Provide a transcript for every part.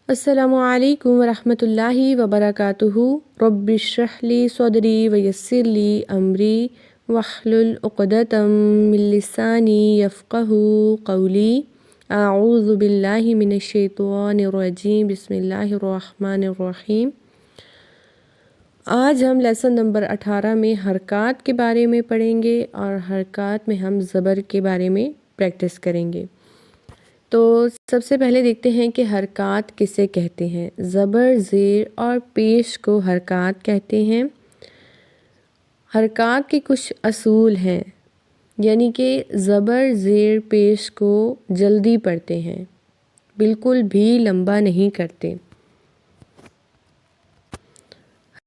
السلام علیکم ورحمۃ اللہ وبرکاتہ۔ رب اشرح لی صدری ویسر لی امری واحلل عقدۃ من لسانی یفقہوا قولی۔ اعوذ باللہ من الشیطان الرجیم، بسم اللہ الرحمن الرحیم۔ آج ہم لیسن نمبر 18 میں حرکات کے بارے میں پڑھیں گے اور حرکات میں ہم زبر کے بارے میں پریکٹس کریں گے۔ تو سب سے پہلے دیکھتے ہیں کہ حرکات کسے کہتے ہیں۔ زبر، زیر اور پیش کو حرکات کہتے ہیں۔ حرکات کے کچھ اصول ہیں، یعنی کہ زبر، زیر، پیش کو جلدی پڑھتے ہیں، بالکل بھی لمبا نہیں کرتے۔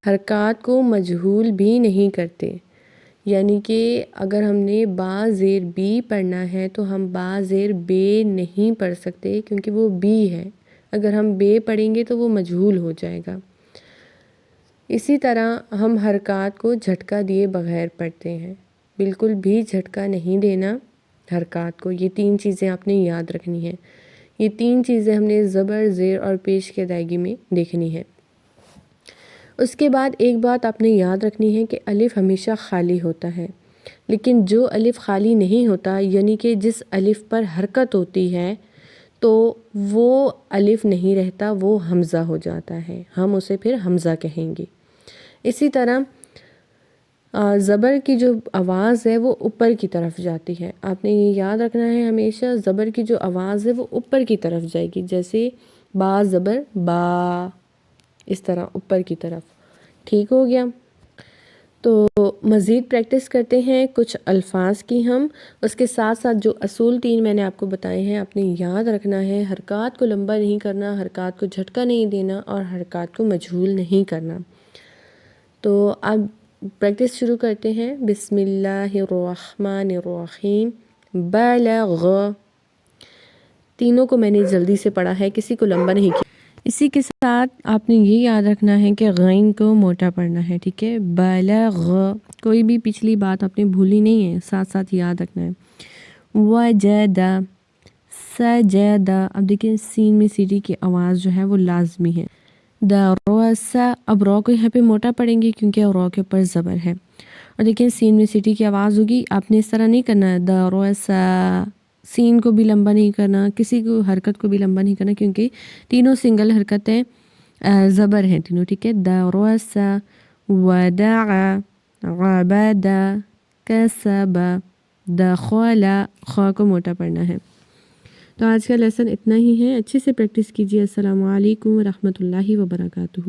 حرکات کو مجہول بھی نہیں کرتے، یعنی کہ اگر ہم نے با زیر بی پڑھنا ہے تو ہم با زیر بے نہیں پڑھ سکتے، کیونکہ وہ بی ہے۔ اگر ہم بے پڑھیں گے تو وہ مجہول ہو جائے گا۔ اسی طرح ہم حرکات کو جھٹکا دیے بغیر پڑھتے ہیں، بالکل بھی جھٹکا نہیں دینا حرکات کو۔ یہ 3 چیزیں آپ نے یاد رکھنی ہیں۔ یہ 3 چیزیں ہم نے زبر، زیر اور پیش کی ادائیگی میں دیکھنی ہے۔ اس کے بعد ایک بات آپ نے یاد رکھنی ہے کہ الف ہمیشہ خالی ہوتا ہے، لیکن جو الف خالی نہیں ہوتا، یعنی کہ جس الف پر حرکت ہوتی ہے، تو وہ الف نہیں رہتا، وہ حمزہ ہو جاتا ہے، ہم اسے پھر حمزہ کہیں گے۔ اسی طرح زبر کی جو آواز ہے وہ اوپر کی طرف جاتی ہے۔ آپ نے یہ یاد رکھنا ہے، ہمیشہ زبر کی جو آواز ہے وہ اوپر کی طرف جائے گی، جیسے با زبر با، اس طرح اوپر کی طرف۔ ٹھیک ہو گیا؟ تو مزید پریکٹس کرتے ہیں کچھ الفاظ کی ہم۔ اس کے ساتھ ساتھ جو اصول 3 میں نے آپ کو بتائے ہیں، آپ نے یاد رکھنا ہے۔ حرکات کو لمبا نہیں کرنا، حرکات کو جھٹکا نہیں دینا اور حرکات کو مجہول نہیں کرنا۔ تو اب پریکٹس شروع کرتے ہیں۔ بسم اللہ الرحمن الرحیم۔ بلغ، تینوں کو میں نے جلدی سے پڑھا ہے، کسی کو لمبا نہیں کیا۔ اسی کے ساتھ آپ نے یہ یاد رکھنا ہے کہ غین کو موٹا پڑھنا ہے، ٹھیک ہے؟ بلغ، کوئی بھی پچھلی بات آپ نے بھولی نہیں ہے، ساتھ ساتھ یاد رکھنا ہے۔ وجد، سجد، اب دیکھیں سین میں سیٹی کی آواز جو ہے وہ لازمی ہے۔ درس، اب رو کو یہاں پہ موٹا پڑھیں گے کیونکہ رو کے اوپر زبر ہے، اور دیکھیں سین میں سیٹی کی آواز ہوگی۔ آپ نے اس طرح نہیں کرنا ہے، درس، سین کو بھی لمبا نہیں کرنا، کسی کو حرکت کو بھی لمبا نہیں کرنا، کیونکہ تینوں سنگل حرکتیں زبر ہیں تینوں، ٹھیک ہے؟ درس، ودع، عبد، کسب، دخل، خا کو موٹا پڑھنا ہے۔ تو آج کا لیسن اتنا ہی ہے، اچھے سے پریکٹس کیجیے۔ السلام علیکم ورحمۃ اللہ وبرکاتہ۔